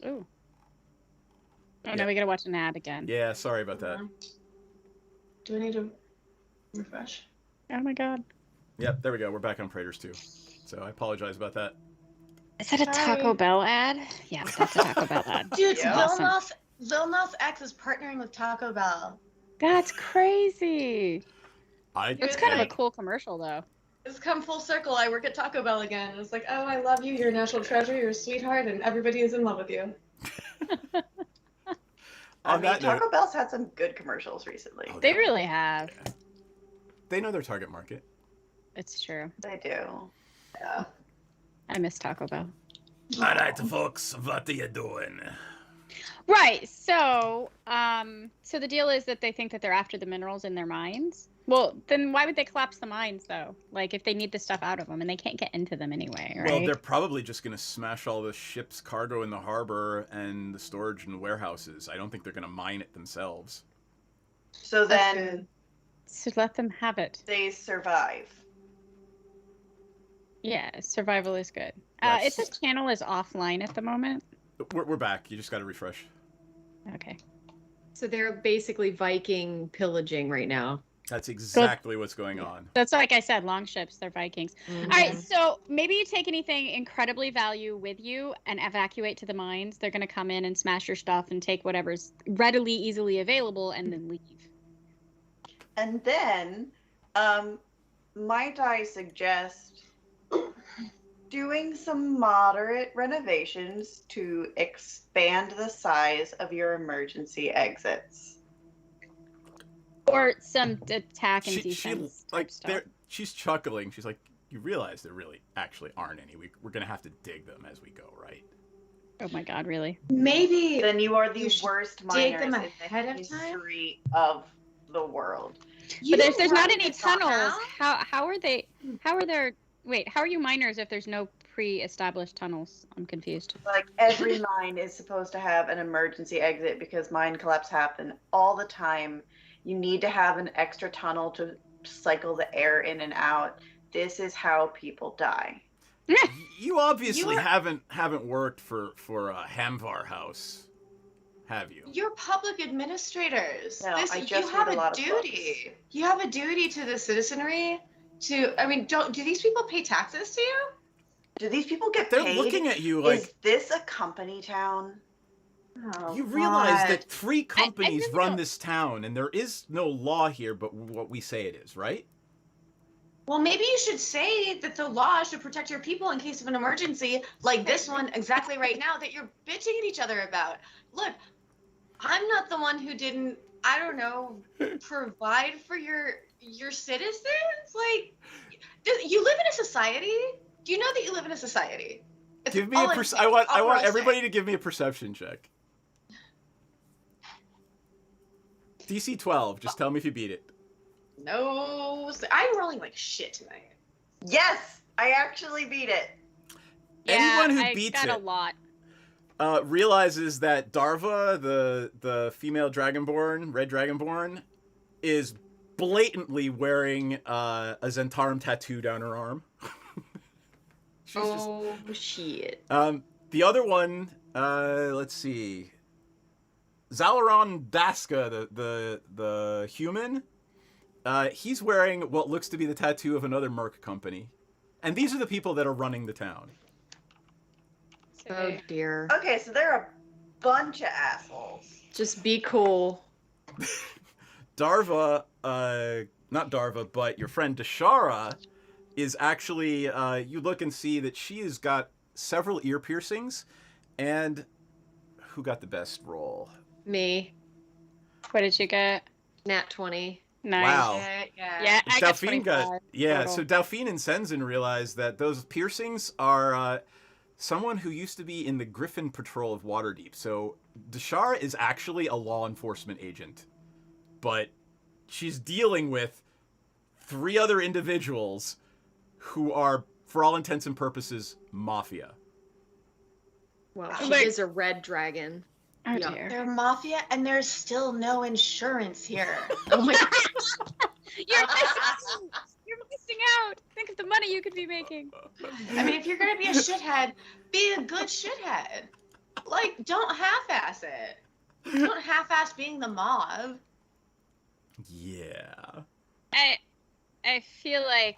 Ooh. Oh, no, we gotta watch an ad again. Yeah, sorry about that. Do I need to refresh? Oh my god. Yep, there we go. We're back on Praetors 2. So I apologize about that. Is that a Taco Bell ad? Yes, that's a Taco Bell ad. Dude, Yeah. Awesome. Lil Nas X is partnering with Taco Bell. That's crazy. It's kind of a cool commercial, though. It's come full circle. I work at Taco Bell again. It's like, oh, I love you. You're a national treasure. You're a sweetheart, and everybody is in love with you. Taco Bell's had some good commercials recently. Oh, they really have. Yeah. They know their target market. It's true. They do. Yeah. I miss Taco Bell. All right, folks, what are you doing? Right. So, so the deal is that they think that they're after the minerals in their mines. Well, then why would they collapse the mines, though? Like, if they need the stuff out of them, and they can't get into them anyway, right? Well, they're probably just going to smash all the ship's cargo in the harbor and the storage and warehouses. I don't think they're going to mine it themselves. So then... So let them have it. They survive. Yeah, survival is good. It says channel is offline at the moment. We're back. You just got to refresh. Okay. So they're basically Viking pillaging right now. That's exactly what's going on. That's like I said, long ships, they're Vikings. Mm-hmm. All right, so maybe you take anything incredibly value with you and evacuate to the mines. They're going to come in and smash your stuff and take whatever's readily, easily available and then leave. And then, might I suggest doing some moderate renovations to expand the size of your emergency exits. Or some attack and defense stuff. She's chuckling. She's like, you realize there really actually aren't any. We're going to have to dig them as we go, right? Oh my god, really? Maybe then you are the worst miners in the history of the world. But if there's not any tunnels, how are you miners if there's no pre-established tunnels? I'm confused. Like every mine is supposed to have an emergency exit because mine collapse happen all the time. You need to have an extra tunnel to cycle the air in and out. This is how people die. You obviously haven't worked for Hamvar House, have you? You're public administrators. No, I just have a duty. You have a duty to the citizenry. Do these people pay taxes to you? Do these people get paid? They're looking at you like, is this a company town? Oh, you realize that 3 companies run this town, and there is no law here but what we say it is, right? Well, maybe you should say that the law should protect your people in case of an emergency, like this one exactly right now that you're bitching at each other about. Look, I'm not the one who didn't, I don't know, provide for your citizens. Like, you live in a society. Do you know that you live in a society? Give me I want everybody to give me a perception check. DC 12. Just tell me if you beat it. No, I'm rolling like shit tonight. Yes, I actually beat it. Yeah, anyone who beats it a lot. Realizes that Darva, the female dragonborn, red dragonborn, is blatantly wearing a Zentarum tattoo down her arm. Shit. The other one, let's see. Zalaron Daska, the human, he's wearing what looks to be the tattoo of another merc company. And these are the people that are running the town. Oh dear. Okay, so they're a bunch of assholes. Just be cool. Darva, not Darva, but your friend Dashara is actually, you look and see that she has got several ear piercings. And who got the best roll? Me. What did you get? Nat 20. Nice. Wow. Yeah, I got 25. Yeah, so Delphine and Senzin realize that those piercings are someone who used to be in the Griffin Patrol of Waterdeep. So Dashara is actually a law enforcement agent. But she's dealing with 3 other individuals who are, for all intents and purposes, mafia. Well, she is a red dragon. Oh dear. They're mafia, and there's still no insurance here. Oh my god. You're missing out. Think of the money you could be making. I mean, if you're gonna be a shithead, be a good shithead. like, don't half-ass it. Don't half-ass being the mob. Yeah. I feel like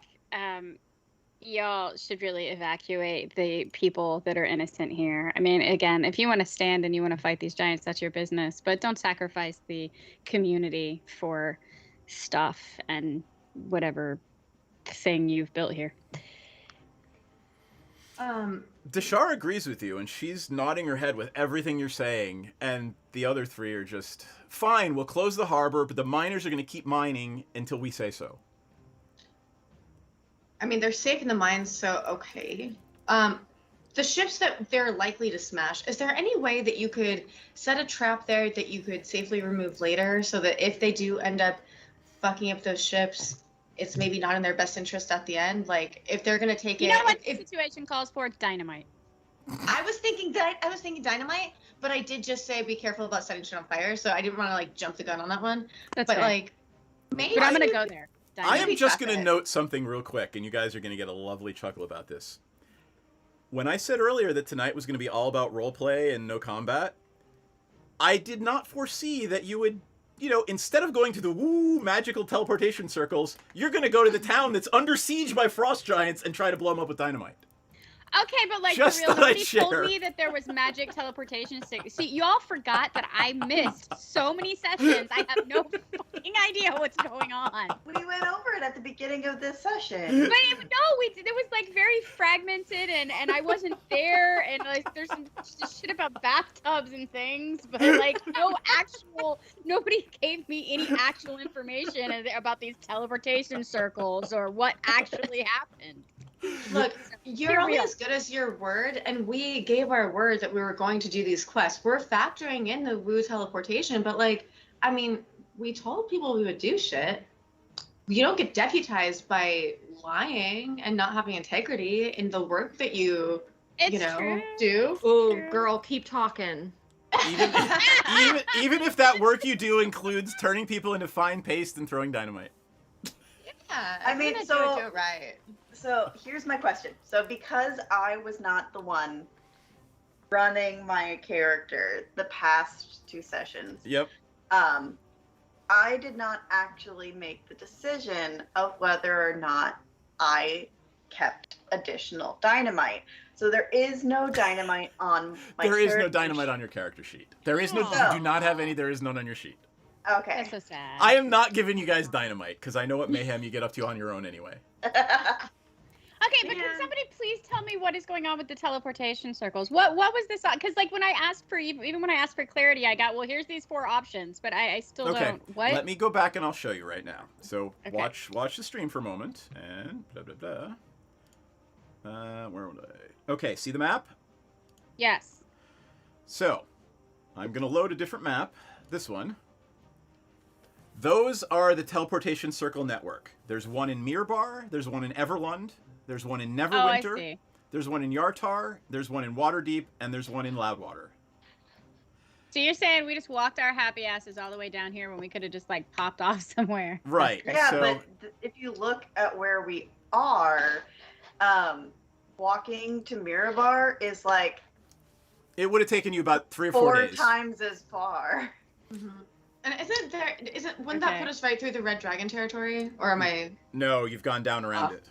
y'all should really evacuate the people that are innocent here. I mean, again, if you want to stand and you want to fight these giants, that's your business. But don't sacrifice the community for stuff and whatever thing you've built here. Deshar agrees with you, and she's nodding her head with everything you're saying, and the other three are just, fine, we'll close the harbor, but the miners are going to keep mining until we say so. I mean, they're safe in the mines, so okay. The ships that they're likely to smash, is there any way that you could set a trap there that you could safely remove later so that if they do end up fucking up those ships, it's maybe not in their best interest at the end? Like, if they're going to take it... You know what the situation calls for? Dynamite. I was thinking dynamite, but I did just say be careful about setting shit on fire, so I didn't want to, like, jump the gun on that one. That's but, fair. like, maybe... But I'm going to go there. I am just going to it. note something real quick, and you guys are going to get a lovely chuckle about this. When I said earlier that tonight was going to be all about roleplay and no combat, I did not foresee that you would, you know, instead of going to the magical teleportation circles, you're going to go to the town that's under siege by frost giants and try to blow them up with dynamite. Okay, but like Just for real, thought I'd nobody told share. me that there was magic teleportation. See, you all forgot that I missed so many sessions. I have no fucking idea what's going on. We went over it at the beginning of this But session. it was like very fragmented, and I wasn't there, and like there's some shit about bathtubs and things, but like nobody gave me any actual information about these teleportation circles or what actually happened. Look, you're only as good as your word, and we gave our word that we were going to do these quests. We're factoring in the woo teleportation, but like, I mean, we told people we would do shit. You don't get deputized by lying and not having integrity in the work that you True. do. Oh, girl, keep talking. Even if that work you do includes turning people into fine paste and throwing dynamite. Yeah, I mean, I'm gonna so- do it right. So here's my question. So because I was not the one running my character the past 2 sessions, Yep. I did not actually make the decision of whether or not I kept additional dynamite. So there is no dynamite on my There is no character dynamite sheet. on your character sheet. There is no. Oh. You do not have any. There is none on your sheet. Okay. That's so sad. I am not giving you guys dynamite because I know what mayhem you get up to on your own anyway. Okay, but can somebody please tell me what is going on with the teleportation circles? What was this on? Because like when I asked for even when I asked for clarity, I got, well, here's these 4 options, but I still Okay. don't. What? Let me go back and I'll show you right now. So Okay. watch the stream for a moment and blah blah blah. Where would I? Okay, see the map? Yes. So I'm gonna load a different map. This one. Those are the Teleportation Circle network. There's one in Mirbar. There's one in Everlund. There's one in Oh, I Neverwinter. see. There's one in Yartar. There's one in Waterdeep, and there's one in Loudwater. So you're saying we just walked our happy asses all the way down here when we could have just like popped off somewhere? Right. Yeah, so, but if you look at where we are, walking to Mirabar is like it would have taken you about 3 or 4 4 days. times as far. Mm-hmm. And wouldn't Okay. that put us right through the Red Dragon territory? Or am I... No, you've gone down around Oh. it.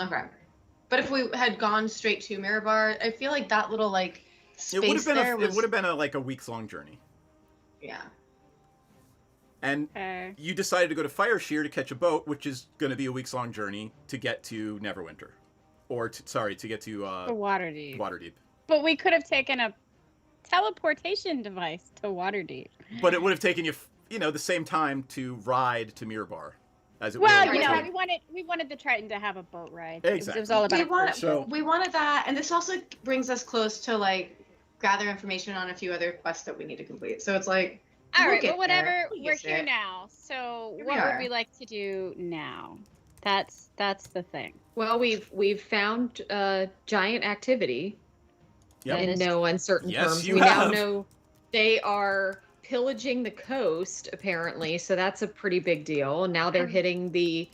Okay. But if we had gone straight to Mirabar, I feel like that little, like, space It would have been there was... it would have been like a weeks-long journey. Yeah. And Okay. you decided to go to Fireshear to catch a boat, which is going to be a weeks-long journey to get to Neverwinter, or to get to The Waterdeep. Waterdeep. But we could have taken a teleportation device to Waterdeep. But it would have taken you, the same time to ride to Mirbar, as it Well, will. you know, Right. we wanted the Triton to have a boat ride. Exactly. It was all about. We wanted that, and this also brings us close to, like, gather information on a few other quests that we need to complete. So it's like... All we'll right, get but whatever. there. We'll We're get here there. now. So Here we what would are. we like to do now? That's the thing. Well, we've found giant activity Yep. in no uncertain Yes, terms. you We have. now know they are pillaging the coast, apparently, so that's a pretty big deal. Now they're hitting the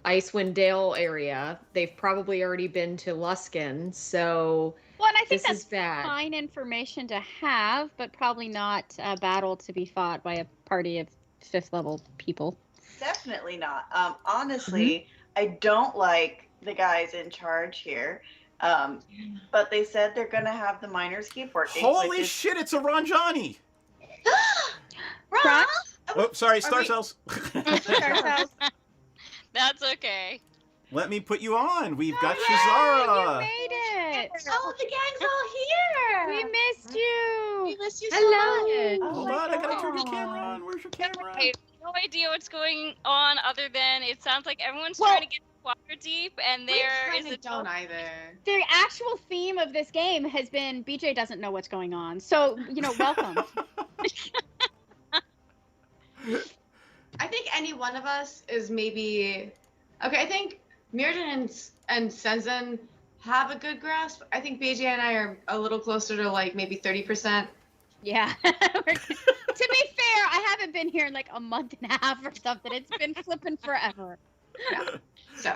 Icewind Dale area. They've probably already been to Luskan, so Well, and I think this that's is bad. fine information to have, but probably not a battle to be fought by a party of 5th level people. Definitely not. Honestly, I don't like the guys in charge here. But they said they're gonna have the miners keep working. Holy shit, it's a Ranjani! Ron? Oh, sorry, Star we- Cells. That's okay. Let me put you on. We've got You Shazara. made it. Oh, the gang's all here. We missed you. We missed you so Hello. much. Hold on, I gotta turn your camera on. Where's your camera? I have no idea what's going on other than it sounds like everyone's Well- trying to get water deep, and We there is kinda a don't either. The actual theme of this game has been BJ doesn't know what's going on. So, welcome. I think any one of us is maybe okay. I think Mirjam and Senzen have a good grasp. I think BJ and I are a little closer to like maybe 30%. Yeah. To be fair, I haven't been here in like a month and a half or something. It's been flipping forever. So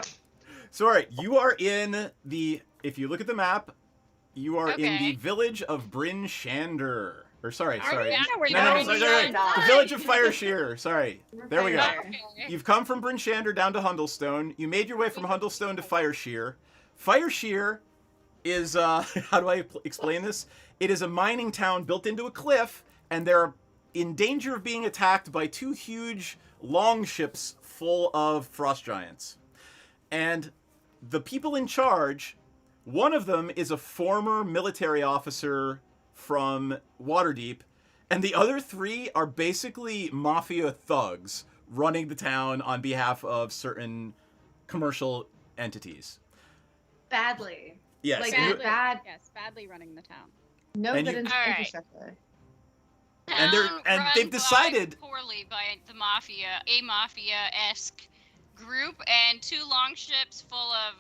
All right, you are in the. If you look at the map, you are in the Okay. village of Bryn Shander. Or sorry. Yeah, we're No, not. sorry. not. The village of Fire Shear. Sorry. There we go. Okay. You've come from Bryn Shander down to Hundlestone. You made your way from Hundlestone to Fire Shear. Fire Shear is how do I explain this? It is a mining town built into a cliff, and they're in danger of being attacked by 2 huge longships full of frost giants. And the people in charge, one of them is a former military officer from Waterdeep, and the other 3 are basically mafia thugs running the town on behalf of certain commercial entities. badly. Yes. Like, and, bad. Yes, badly running the town. No And good you- Alright. infrastructure. And they're- Town and run they've by decided- poorly by the mafia, a mafia-esque group, and 2 longships full of,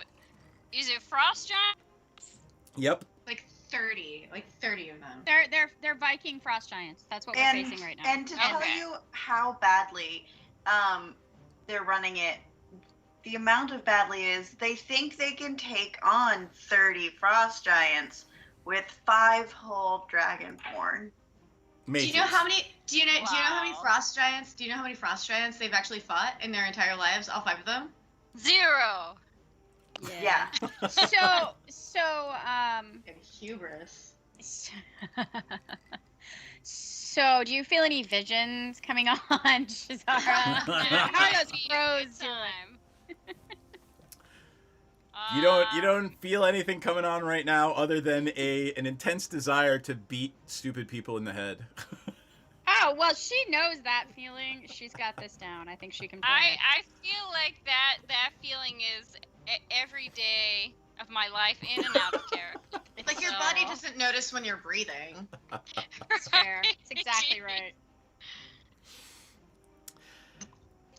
is it frost giants? Yep. Like 30 of them. They're Viking frost giants. That's what we're facing right now. And to tell Okay. you how badly they're running it, the amount of badly is they think they can take on 30 frost giants with 5 whole dragonborn. Mages. Do you know how many? Do you know how many Wow. frost giants? Do you know how many frost giants they've actually fought in their entire lives? All 5 of them. 0. Yeah. So And hubris. so do you feel any visions coming on, Shazara? How are those crows doing? Time. You don't feel anything coming on right now other than an intense desire to beat stupid people in the head. Oh, well, she knows that feeling. She's got this down. I think she can play it. I feel like that feeling is every day of my life in and out of character. Like your body doesn't notice when you're breathing. That's fair. That's exactly right.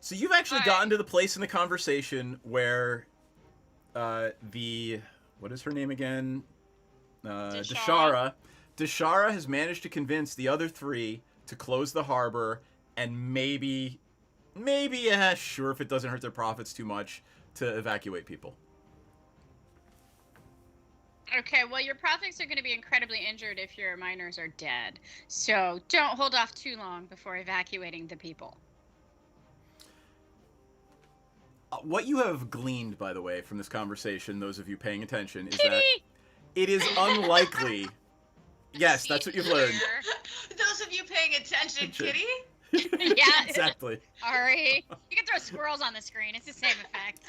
So you've actually Alright. gotten to the place in the conversation where what is her name again? Deshara. Deshara has managed to convince the other 3 to close the harbor and maybe, sure, if it doesn't hurt their profits too much, to evacuate people. Okay, well, your profits are going to be incredibly injured if your miners are dead. So don't hold off too long before evacuating the people. What you have gleaned, by the way, from this conversation, those of you paying attention, is that Kitty! it is unlikely. Yes, that's what you've learned. Those of you paying attention, Attention. Kitty. Yeah. Exactly. Sorry. You can throw squirrels on the screen. It's the same effect.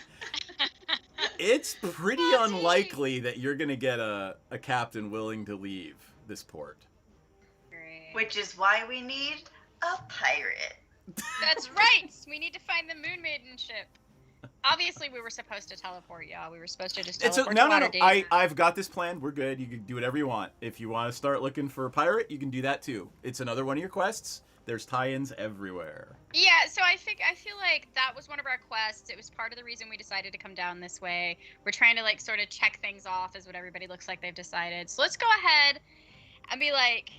It's pretty Auntie! unlikely that you're going to get a captain willing to leave this port. Great. Which is why we need a pirate. That's right. We need to find the Moon Maiden ship. Obviously, we were supposed to teleport, y'all. We were supposed to just teleport No. to Waterdeep. I've got this planned. We're good. You can do whatever you want. If you want to start looking for a pirate, you can do that too. It's another one of your quests. There's tie-ins everywhere. Yeah, so I feel like that was one of our quests. It was part of the reason we decided to come down this way. We're trying to like sort of check things off as what everybody looks like they've decided. So let's go ahead. I'd be like,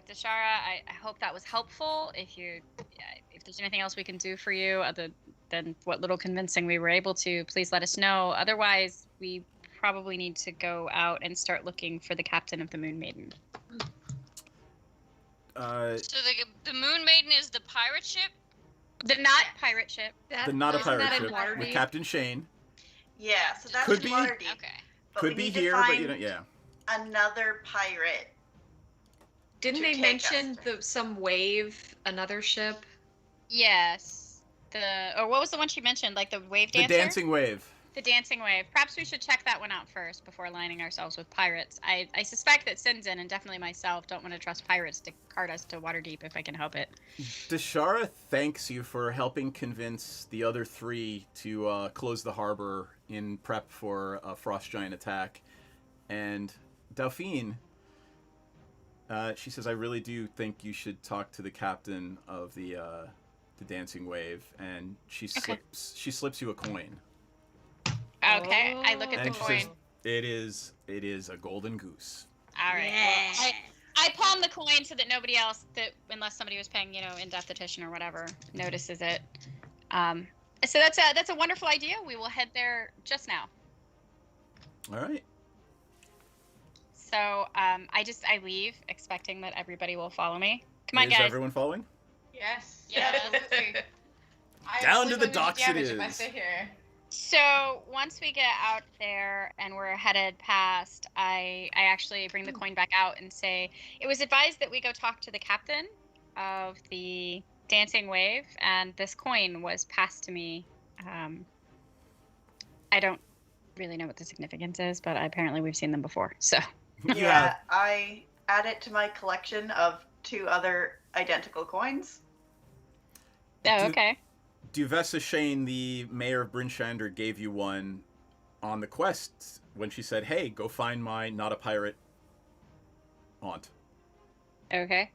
Dashara, I hope that was helpful. If there's anything else we can do for you other than what little convincing we were able to, please let us know. Otherwise, we probably need to go out and start looking for the captain of the Moon Maiden. So the Moon Maiden is the pirate ship? The not pirate ship. Not a isn't pirate that in ship Waterdeep? with Captain Shane. Yeah, so that's Could in be. Waterdeep. Okay. But Could we be need here, to but find yeah. another pirate. Didn't to they take mention us. some wave, another ship? Yes. Or what was the one she mentioned? Like the wave dancer? The dancing wave. The dancing wave. Perhaps we should check that one out first before aligning ourselves with pirates. I suspect that Sinzin and definitely myself don't want to trust pirates to cart us to Waterdeep if I can help it. Dashara thanks you for helping convince the other three to close the harbor in prep for a frost giant attack. And Delphine, she says, I really do think you should talk to the captain of the dancing wave. And she slips you a coin. Okay, I look at And the she coin. says, it is a golden goose. All right. Yeah. Well, I palm the coin so that nobody else, unless somebody was paying, in-depth attention or whatever, notices it. So that's a wonderful idea. We will head there just now. All right. So I leave expecting that everybody will follow me. Come on, Is guys. everyone following? Yes. Yeah. Absolutely. I Down to absolutely the docks it damage if I is. stay here. So once we get out there and we're headed past, I actually bring the coin back out and say, it was advised that we go talk to the captain of the dancing wave, and this coin was passed to me. I don't really know what the significance is, but apparently we've seen them before. So Yeah, I add it to my collection of 2 other identical coins. okay. Duvessa Shane, the mayor of Brinchander, gave you one on the quest when she said, hey, go find my not a pirate aunt. Okay.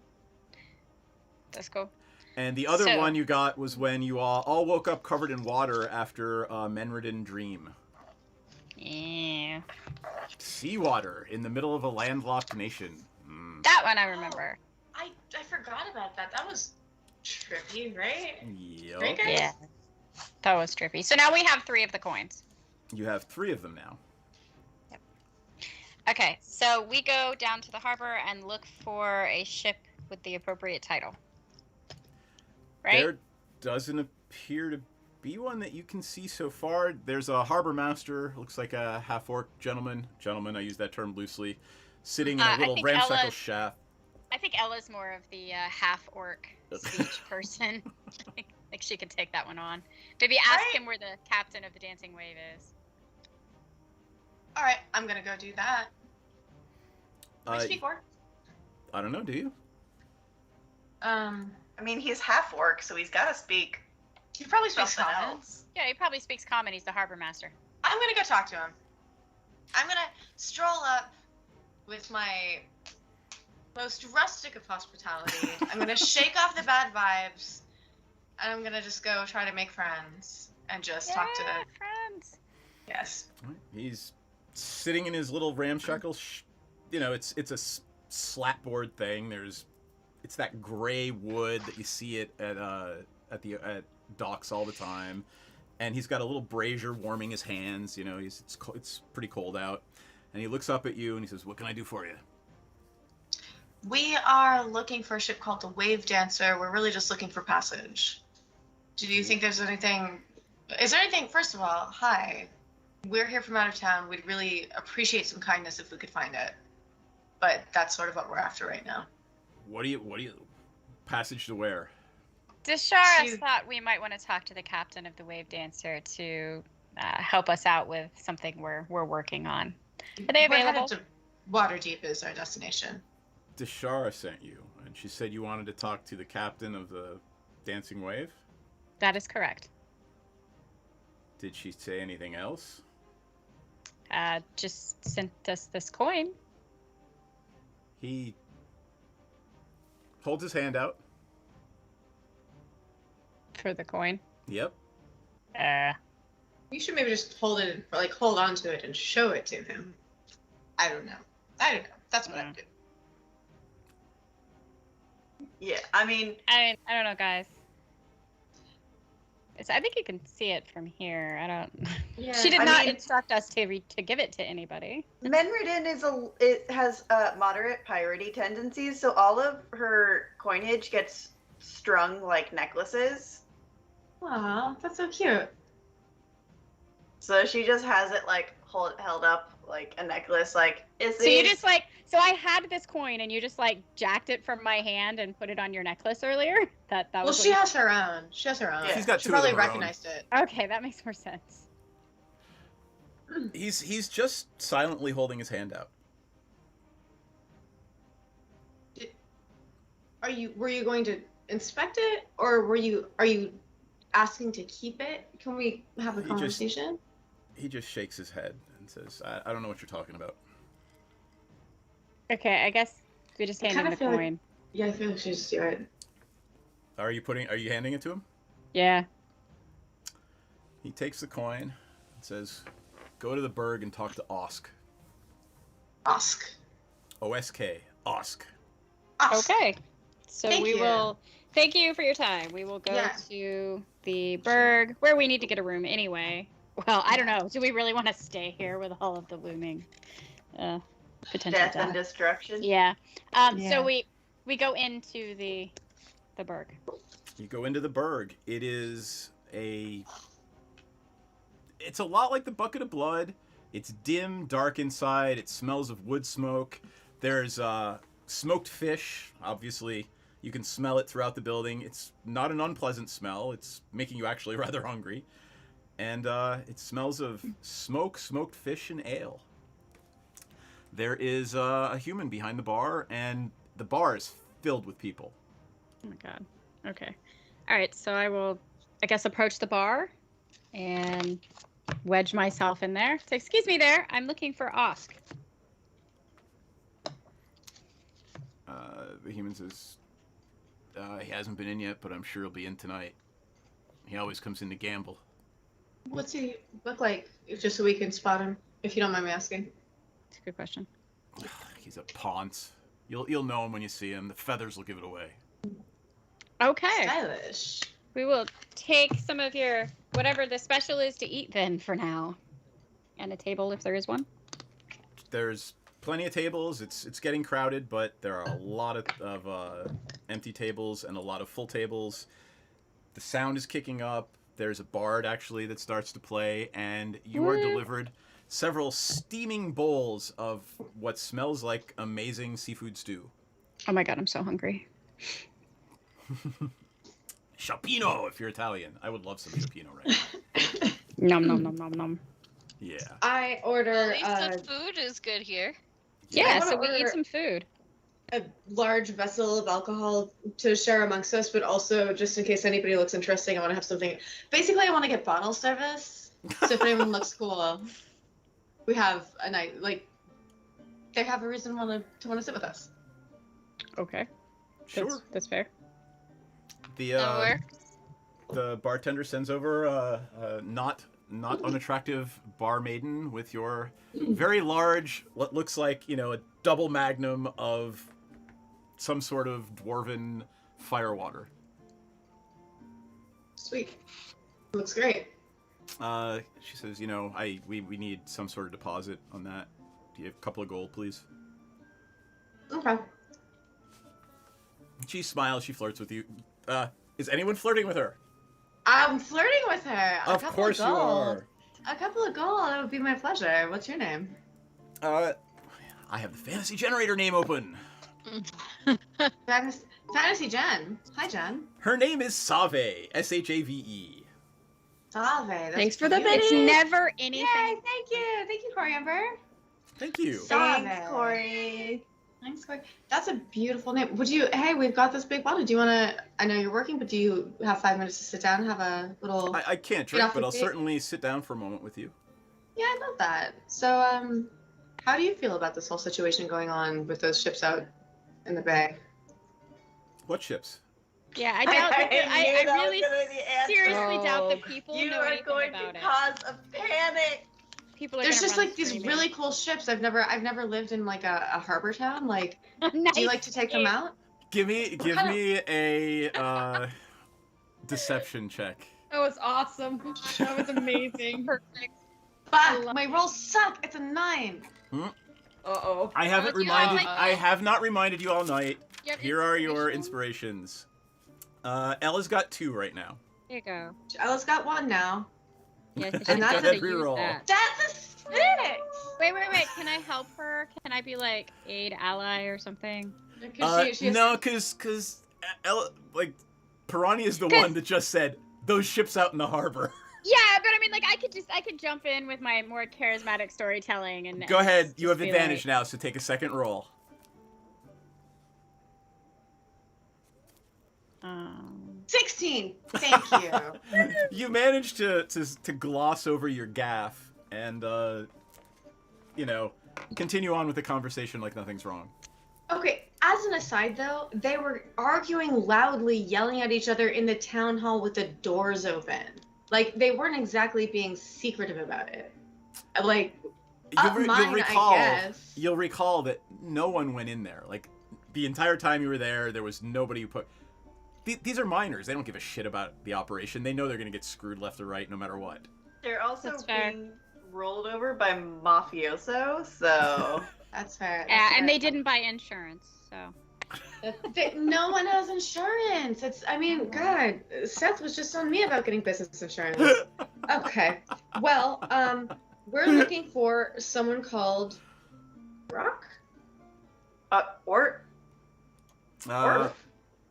That's cool. And the other So- one you got was when you all woke up covered in water after a Menridin dream. Yeah. Seawater in the middle of a landlocked nation. Mm. That one I remember. I forgot about that. That was trippy, right? Yep. Right, guys? Yeah. That was trippy. So now we have 3 of the coins. You have 3 of them now. Okay, so we go down to the harbor and look for a ship with the appropriate title. Right? There doesn't appear to be one that you can see so far. There's a harbor master, looks like a half-orc gentleman. Gentleman, I use that term loosely. Sitting in a I little think ramshackle Ella- shaft. I think Ella's more of the half-orc speech person. Like she could take that one on. Maybe ask Right. him where the captain of the dancing wave is. All right, I'm gonna go do that. Do I Uh, speak orc? I don't know, do you? I mean, he's half orc, so he's got to speak He probably speaks something common. else. Yeah, he probably speaks common. He's the harbor master. I'm gonna go talk to him. I'm gonna stroll up with my most rustic of hospitality. I'm gonna shake off the bad vibes, and I'm gonna just go try to make friends and just talk to. friends. Yes. He's sitting in his little ramshackle. It's a slatboard thing. It's that gray wood that you see at docks all the time, and he's got a little brazier warming his hands. It's pretty cold out, and he looks up at you and he says, "What can I do for you?" We are looking for a ship called the Wave Dancer. We're really just looking for passage. Do you think there's anything? Is there anything? First of all, hi. We're here from out of town. We'd really appreciate some kindness if we could find it. But that's sort of what we're after right now. What do you passage to where? Deshara To- thought we might want to talk to the captain of the wave dancer to help us out with something we're working on. Are they We're headed available? to Waterdeep is our destination. Deshara sent you, and she said you wanted to talk to the captain of the Dancing Wave. That is correct. Did she say anything else? Just sent us this coin. He holds his hand out. For the coin. Yep. You should maybe just hold on to it and show it to him. I don't know. That's what I'd do. Yeah, I mean, I don't know, guys. I think you can see it from here. I don't. Yeah. She did I not mean- instruct us to give it to anybody. Menridin it has moderate pyrity tendencies, so all of her coinage gets strung like necklaces. Aw, that's so cute. So she just has it like held up like a necklace. Like, is So you these- just like, so I had this coin and you just like jacked it from my hand and put it on your necklace earlier. That Well, was. she has her own. She has her own. Yeah. She's got She two of probably them her own. recognized it. Okay, that makes more sense. He's just silently holding his hand out. Were you going to inspect it, or are you asking to keep it? Can we have a He just- conversation? He just shakes his head and says, I don't know what you're talking about. Okay, I guess we just I hand him kinda the feel like- coin. Yeah, I feel like she just do it. Are you handing it to him? Yeah. He takes the coin and says, go to the Berg and talk to Osk. Ask. O-S-K. Osk. Ask. Okay. So Thank we you. will. Thank you for your time. We will go Yeah. to the Berg, where we need to get a room anyway. Well, I don't know. Do we really want to stay here with all of the looming potential death and destruction? Yeah. Yeah. So we go into the Berg. You go into the Berg. It's a lot like the Bucket of Blood. It's dim, dark inside. It smells of wood smoke. There's smoked fish. Obviously, you can smell it throughout the building. It's not an unpleasant smell. It's making you actually rather hungry. And it smells of smoke, smoked fish, and ale. There is a human behind the bar, and the bar is filled with people. Oh my god. Okay. All right. So I will, I guess, approach the bar and wedge myself in there. So, excuse me, there. I'm looking for Osk. The human says, he hasn't been in yet, but I'm sure he'll be in tonight. He always comes in to gamble. What's he look like? Just so we can spot him, if you don't mind me asking. It's a good question. He's a ponce. You'll know him when you see him. The feathers will give it away. Okay. Stylish. We will take some of your whatever the special is to eat then for now, and a table if there is one. There's plenty of tables. It's getting crowded, but there are a lot of empty tables and a lot of full tables. The sound is kicking up. There's a bard actually that starts to play, and you are delivered several steaming bowls of what smells like amazing seafood stew. Oh my god, I'm so hungry. Chapino, if you're Italian. I would love some chapino right now. Nom nom nom nom nom. Yeah. I At order least the food is good here. Yeah, wanna so we eat order- some food. a large vessel of alcohol to share amongst us, but also just in case anybody looks interesting, I want to have something. Basically, I want to get bottle service. So if anyone looks cool, we have a night like they have a reason to want to sit with us. Okay. Sure. That's fair. That works. The bartender sends over a not unattractive bar maiden with your very large, what looks like, a double magnum of some sort of dwarven firewater. Sweet. Looks great. She says, we need some sort of deposit on that. Do you have a couple of gold, please? Okay. She smiles, she flirts with you. Is anyone flirting with her? I'm flirting with her. Of course you are. A couple of gold. That would be my pleasure. What's your name? I have the fantasy generator name open. Fantasy Jen. Hi, Jen. Her name is Save, S-H-A-V-E. Save. That's Thanks for the cute. It's never anything. Yay, thank you. Thank you, Coriander. Thank you. Thanks, Corey. Thanks, Corey. That's a beautiful name. Hey, we've got this big bottle. Do you want to, I know you're working, but do you have 5 minutes to sit down and have a little... I can't Get drink, off but the I'll seat. certainly sit down for a moment with you. Yeah, I love that. So, how do you feel about this whole situation going on with those ships out in the bay? What ships? Yeah, I doubt. I I knew that was really gonna be the answer. seriously doubt that Oh. people You know are anything going about to it. cause a panic. People are There's gonna just run like these screaming. really cool ships. I've never lived in like a harbor town. Like, Nice. do you like to take them out? Give me a deception check. That was awesome. That was amazing. Perfect. Fuck, my rolls suck. It's a 9. Uh-oh. I haven't Oh, reminded. yeah. I have not reminded you all night. You have Here are your inspiration? inspirations. Ella's got 2 right now. There you go. Ella's got 1 now. Yes, And she that's knows a how to use reroll. that. That's a 6. Wait. Can I help her? Can I be like aid ally or something? No, cause Ella, like, Piranha is the one that just said those ships out in the harbor. Yeah, but I mean, like, I could jump in with my more charismatic storytelling and. Go ahead. just You have be advantage like, now, so take a second roll. 16. Thank you. You managed to gloss over your gaffe and continue on with the conversation like nothing's wrong. Okay, as an aside though, they were arguing loudly, yelling at each other in the town hall with the doors open. Like, they weren't exactly being secretive about it. Like, You'll recall that no one went in there. Like, the entire time you were there was nobody who put... These are miners. They don't give a shit about the operation. They know they're going to get screwed left or right no matter what. They're also That's fair. being rolled over by mafioso, so... That's fair. Yeah, and they didn't buy insurance, so. No one has insurance. God, Seth was just on me about getting business insurance. Okay. Well, we're looking for someone called Brock? Or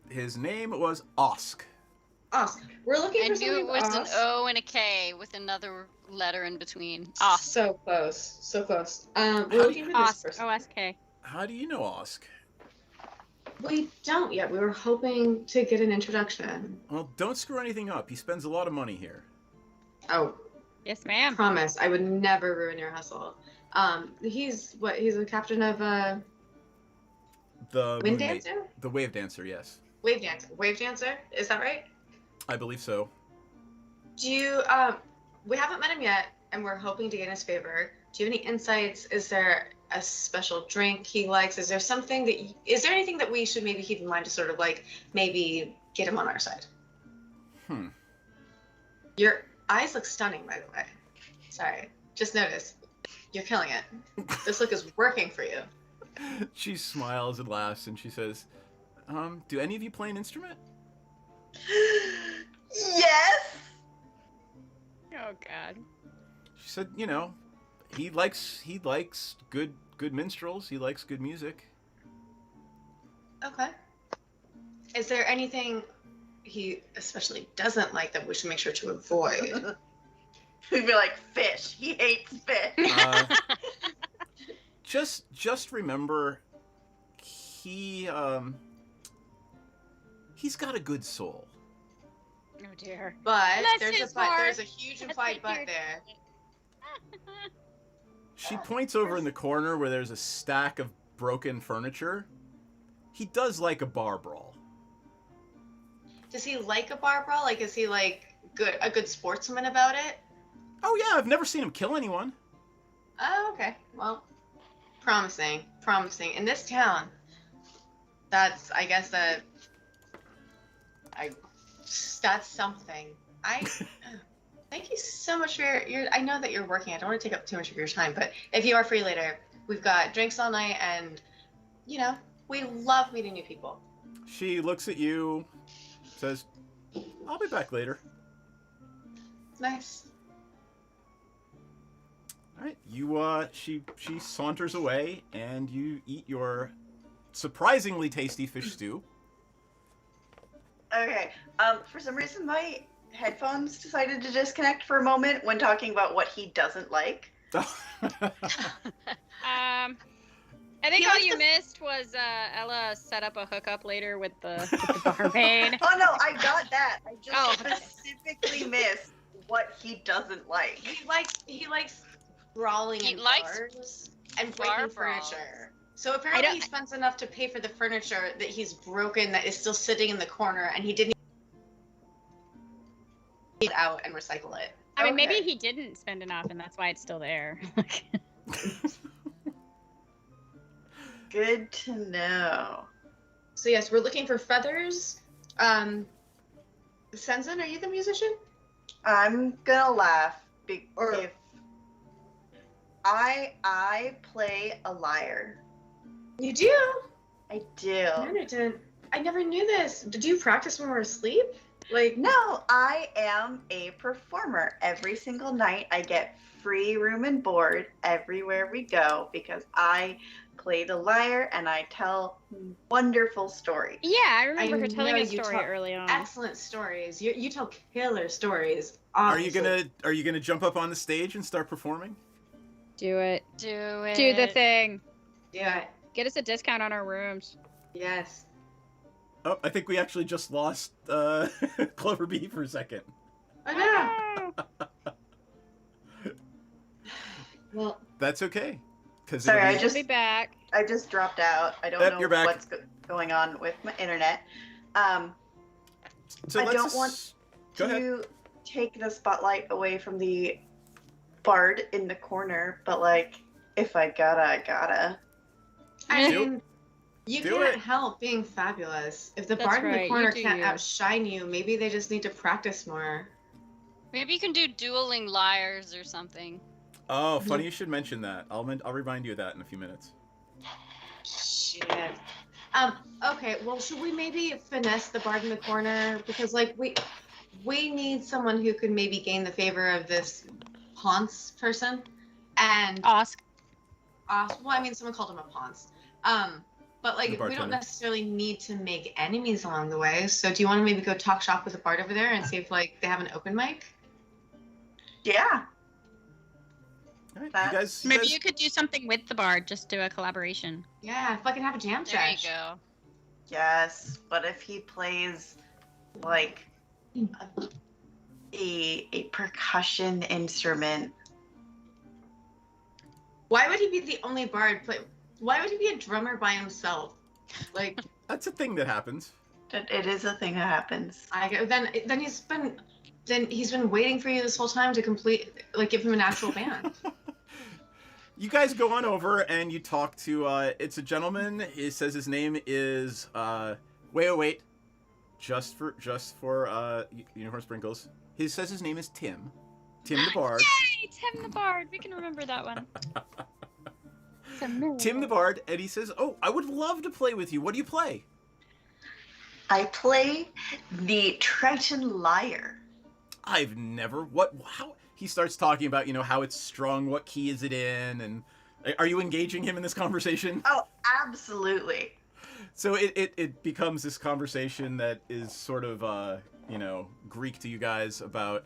His name was Osk. Osk. We're looking I for knew someone it was an Osk. O and a K with another letter in between. Osk. So close. So close. We're looking for this person. OSK. How do you know Osk? We don't yet. We were hoping to get an introduction. Well, don't screw anything up. He spends a lot of money here. Oh, Yes, ma'am. promise. I would never ruin your hustle. He's the captain of The Wind Moon Ma- Dancer? The Wave Dancer, yes. Wave Dancer. Wave Dancer? Is that right? I believe so. Do you we haven't met him yet and we're hoping to gain his favor. Do you have any insights? Is there a special drink he likes? Is there anything that we should maybe keep in mind to sort of like maybe get him on our side? Your eyes look stunning, by the way. Sorry. Just noticed. You're killing it. This look is working for you. She smiles and laughs and she says, do any of you play an instrument? Yes! Oh God. She said, he likes good minstrels. He likes good music. Okay. Is there anything he especially doesn't like that we should make sure to avoid? We'd be like, fish. He hates fish. Just remember, he's got a good soul. Oh dear. But Bless his there's heart. a huge implied but there. She points over in the corner where there's a stack of broken furniture. He does like a bar brawl. Does he like a bar brawl? Like, is he like a good sportsman about it? Oh yeah, I've never seen him kill anyone. Oh, okay. Well, promising. In this town, that's something. Thank you so much for your. I know that you're working. I don't want to take up too much of your time, but if you are free later, we've got drinks all night, and we love meeting new people. She looks at you, says, "I'll be back later." Nice. All right, she saunters away, and you eat your surprisingly tasty fish stew. Okay. For some reason, my headphones decided to disconnect for a moment when talking about what he doesn't like. I think all you missed was Ella set up a hookup later with the barmaid. Oh no, I got that. I just Oh. specifically missed what he doesn't like. He likes brawling He in likes bars and bar breaking brawls. furniture. So apparently he spends enough to pay for the furniture that he's broken that is still sitting in the corner, and he didn't get it out and recycle it. I mean, maybe Okay. he didn't spend enough, and that's why it's still there. Good to know. So yes, we're looking for feathers. Senzen, are you the musician? I'm gonna laugh Or- if I play a lyre. You do? I do. I never knew this. Did you practice when we were asleep? Like, No, I am a performer. Every single night I get free room and board everywhere we go because I play the lyre and I tell wonderful stories. Yeah, I remember I her telling know a you story tell early on. excellent stories. You tell killer stories. Are you Obviously. gonna jump up on the stage and start performing? Do it. Do it. Do the thing. Yeah. Get us a discount on our rooms. Yes. Oh, I think we actually just lost Clover Bee for a second. I know. Oh, Well, That's okay. Cause Sorry, it'll be- I'll be back. I just dropped out. I don't Yep, know you're back. what's going on with my internet. So I let's don't just- want Go ahead. to take the spotlight away from the bard in the corner, but like, if I gotta, I gotta. I Do- mean, you do can't it. help being fabulous. If the That's bard in right, the you corner do can't you. outshine you, maybe they just need to practice more. Maybe you can do dueling lyres or something. Oh, funny you should mention that. I'll remind you of that in a few minutes. Shit. Okay, well, should we maybe finesse the bard in the corner? Because, like, we need someone who could maybe gain the favor of this Ponce person. And, Ask. well, I mean, someone called him a Ponce. But, The like, we bartender. don't necessarily need to make enemies along the way. So do you want to maybe go talk shop with the bard over there and see if, like, they have an open mic? Yeah. All right, That's- you guys. Maybe you could do something with the bard. Just do a collaboration. Yeah, fucking have a jam There you session. go. Yes, but if he plays like a percussion instrument, Why would he be the only bard? Why would he be a drummer by himself? Like, That's a thing that happens. it is a thing that happens. then he's been waiting for you this whole time to give him an actual band. You guys go on over and you talk to. It's a gentleman. He says his name is. Wait. Just for Unicorn Sprinkles. He says his name is Tim. Tim the Bard. Yay, Tim the bard. We can remember that one. Tim the Bard, and he says, "Oh, I would love to play with you. What do you play?" I play the Triton lyre. I've never. How? He starts talking about how it's strung. What key is it in? And are you engaging him in this conversation? Oh, absolutely. So it becomes this conversation that is sort of Greek to you guys about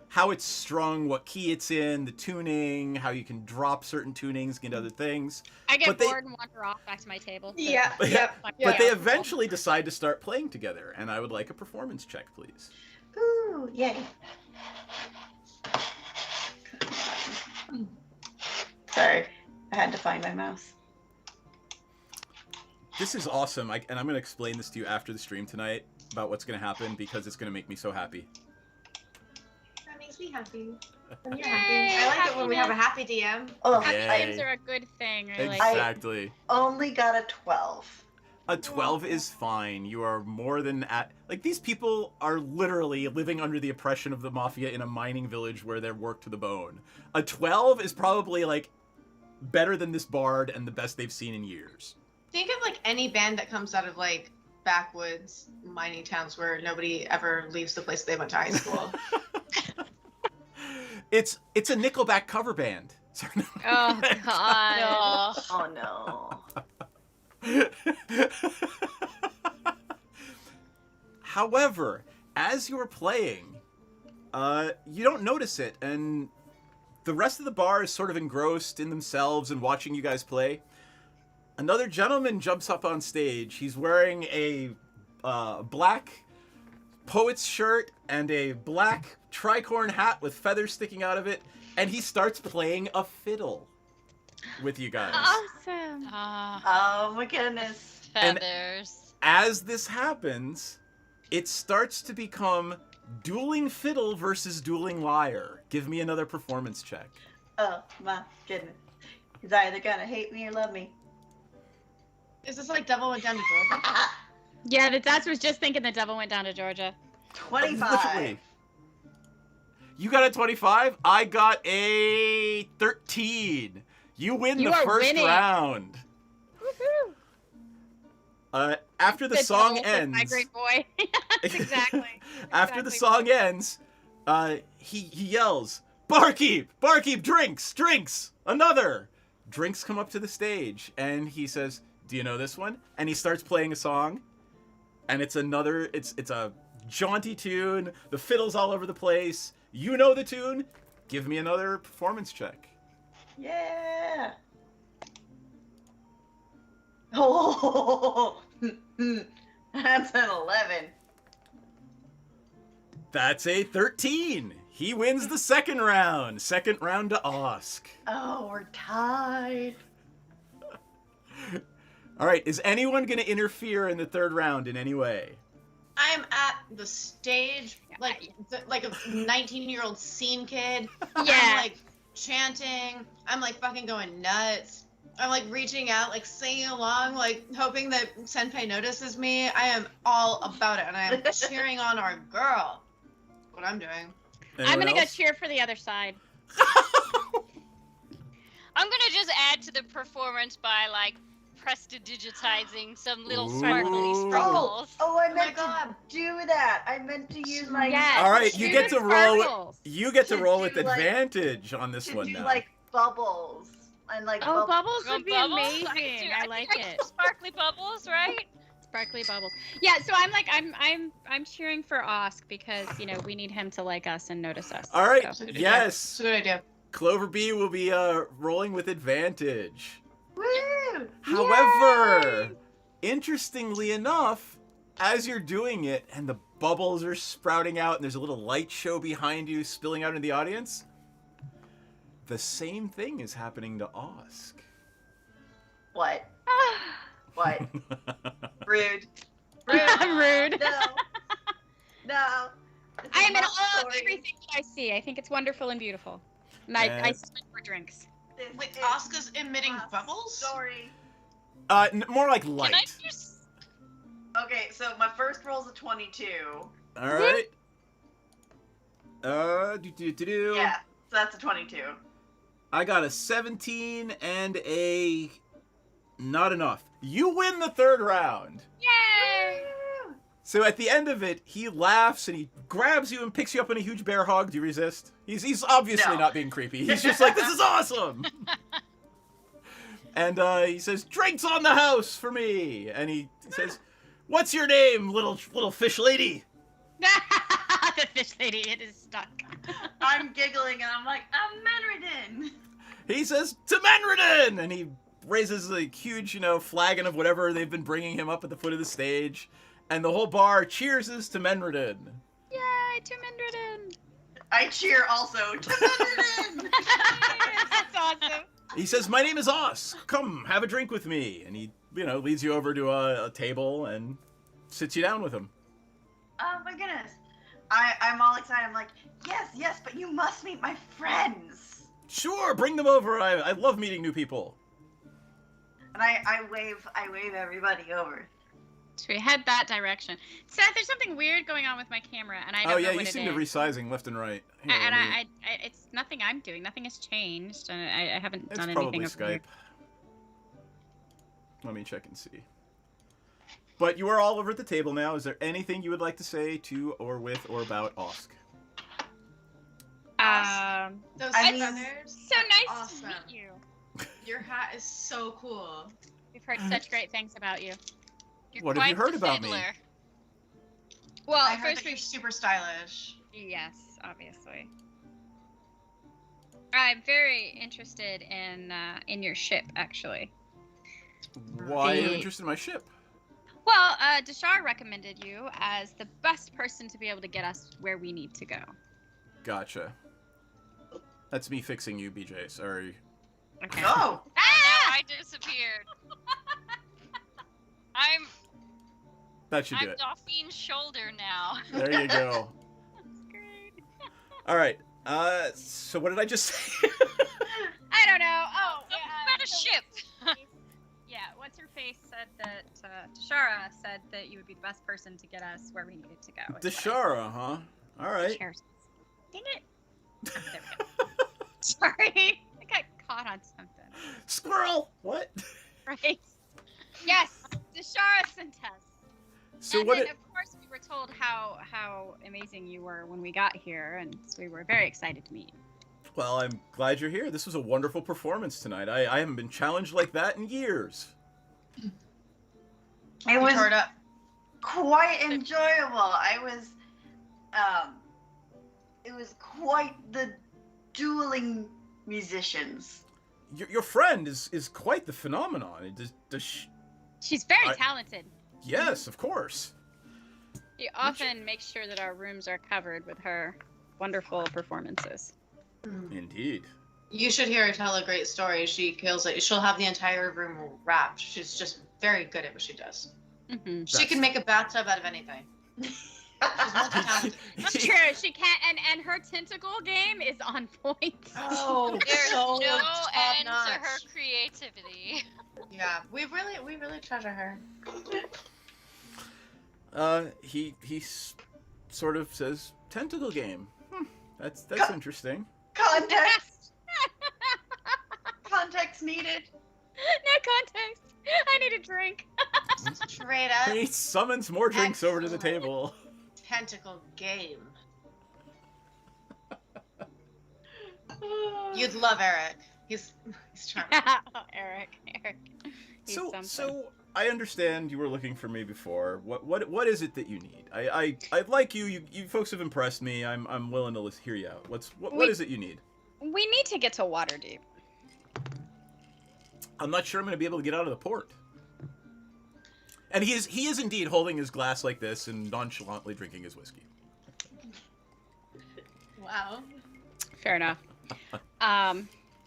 how it's strung, what key it's in, the tuning, how you can drop certain tunings, get other things. I get But they- bored and wander off back to my table. Yeah, But- yep. But they eventually decide to start playing together, and I would like a performance check, please. Ooh, yay. Sorry, I had to find my mouse. This is awesome, and I'm going to explain this to you after the stream tonight about what's going to happen because it's going to make me so happy. That makes me happy. When you're Yay, happy. I like it when we have a happy DM. Oh, Happy Yay. games are a good thing. Or like, Exactly. only got a 12. A 12 is fine. You are more than these people are literally living under the oppression of the mafia in a mining village where they're worked to the bone. A 12 is probably better than this bard and the best they've seen in years. Think of any band that comes out of backwoods mining towns where nobody ever leaves the place they went to high school. It's a Nickelback cover band. oh god. No. Oh no. However, as you're playing, you don't notice it, and the rest of the bar is sort of engrossed in themselves and watching you guys play. Another gentleman jumps up on stage. He's wearing a black poet's shirt and a black tricorn hat with feathers sticking out of it, and he starts playing a fiddle with you guys. Awesome. Oh my goodness. And- Feathers. As this happens, it starts to become Dueling Fiddle versus Dueling Lyre. Give me another performance check. Oh my goodness. He's either gonna hate me or love me. Is this like Devil Went Down to Georgia? Yeah, the Dutch was just thinking the devil went down to Georgia. 25. Literally. You got a 25. I got a 13. You win You the are first winning. round. Woohoo! After the song devil said, My ends, great boy. Yes, exactly. after the Exactly. song ends, he yells, "Barkeep, barkeep, drinks, drinks, another." Drinks come up to the stage, and he says, "Do you know this one?" And he starts playing a song, and it's a jaunty tune. The fiddle's all over the place. You know the tune. Give me another performance check. Yeah. Oh, that's an 11. That's a 13. He wins the second round. Second round to Osk. Oh, we're tied. All right, is anyone going to interfere in the third round in any way? I'm at the stage like a 19-year-old scene kid. Yeah. I'm like chanting. I'm like fucking going nuts. I'm like reaching out, like singing along, like hoping that Senpai notices me. I am all about it, and I am cheering on our girl. What I'm doing. I'm Anyone gonna go else? cheer for the other side. I'm gonna just add to the performance by like prestidigitizing some little Ooh. sparkly Oh, sprinkles. Oh, I my meant God. to do that. I meant to use my. Yes. All right, you Shoot get the to roll. sparkles. You get to To roll with do, like- advantage on this To one do now. like bubbles and like. Oh, bubbles Well, would be bubbles? amazing. I, can do- I think like I can it. do sparkly bubbles, right? Sparkly bubbles. Yeah, so I'm cheering for Osk because we need him to like us and notice us. All right, So. It's yes. a good idea. Clover B will be rolling with advantage. Woo! However, interestingly enough, as you're doing it and the bubbles are sprouting out and there's a little light show behind you spilling out into the audience, the same thing is happening to Osk. What? What? Rude. Rude. No. No. This I is am in my awe of story. everything that I see. I think it's wonderful and beautiful. And I And- spit for drinks. This Wait, is Asuka's emitting my bubbles? Story. More like Can I light. just? Okay, so my first roll's a 22. All right. Do. Yeah, so that's a 22. I got a 17 and a not enough. You win the third round. Yay! So at the end of it, he laughs and he grabs you and picks you up in a huge bear hug. Do you resist? He's obviously No. not being creepy. He's just like, this is awesome. And he says, "Drinks on the house for me." And he says, "What's your name, little fish lady?" The fish lady, it is stuck. I'm giggling and I'm like, I'm Menridin. He says, "To Menridin!" And he raises a huge, flagon of whatever they've been bringing him up at the foot of the stage. And the whole bar cheerses to Menridin. Yay, to Mindredin. I cheer also to Menridin. That's awesome. He says, "My name is Osk. Come, have a drink with me." And he, leads you over to a table and sits you down with him. Oh my goodness. I'm all excited. I'm like, yes, but you must meet my friends. Sure, bring them over. I love meeting new people. And I wave everybody over. So we head that direction. Seth, there's something weird going on with my camera, and I don't know Yeah, what you it seem to is. resizing left and right. Here, And let me- it's nothing I'm doing. Nothing has changed, and I haven't it's done probably anything over Skype. Let me check and see. But you are all over at the table now. Is there anything you would like to say to or with or about Osk? here. Those I mean- feathers. So are nice awesome. to meet you. Your hat is so cool. We've heard such great things about you. You're What have you quite heard the about me? fiddler. Well, I heard first that you're super stylish. yes, obviously. I'm very interested in your ship, actually. Why are you The- interested in my ship? Well, Deshar recommended you as the best person to be able to get us where we need to go. Gotcha. That's me fixing you, BJ. Sorry. Okay. Oh, Now I disappeared. I'm That should do it. Dauphine shoulder now. There you go. Great. All right. So what did I just say? I don't know. Oh, About a ship. Yeah. What's her face said that Tashara said that you would be the best person to get us where we needed to go. Deshara, huh? All right. Cheers. Dang it. Oh, there we go. Sorry. I got caught on something. Squirrel. What? Right. Yes, Deshara sent us. So and what? then, of course, we were told how amazing you were when we got here, and so we were very excited to meet you. Well, I'm glad you're here. This was a wonderful performance tonight. I haven't been challenged like that in years. It was Tore it up. quite enjoyable. It was quite the dueling musicians. Your friend is quite the phenomenon. She's very talented. Yes, of course. She often makes sure that our rooms are covered with her wonderful performances. Indeed. You should hear her tell a great story. She kills it. She'll have the entire room wrapped. She's just very good at what she does. Mm-hmm. She can make a bathtub out of anything. She's multi-talented. It's true. She can't, and her tentacle game is on point. Oh, There's so no end top-notch. to her creativity. Yeah, we really treasure her. He sort of says tentacle game. That's interesting. Context. Context needed. No context. I need a drink. Straight up He summons more drinks over to the Excellent. table. tentacle game. You'd love Eric. He's charming. Eric. He's So something. I understand you were looking for me before. What is it that you need? I like you. You folks have impressed me. I'm willing to hear you out. What is it you need? We need to get to Waterdeep. I'm not sure I'm going to be able to get out of the port. And he is indeed holding his glass like this and nonchalantly drinking his whiskey. Wow. Fair enough.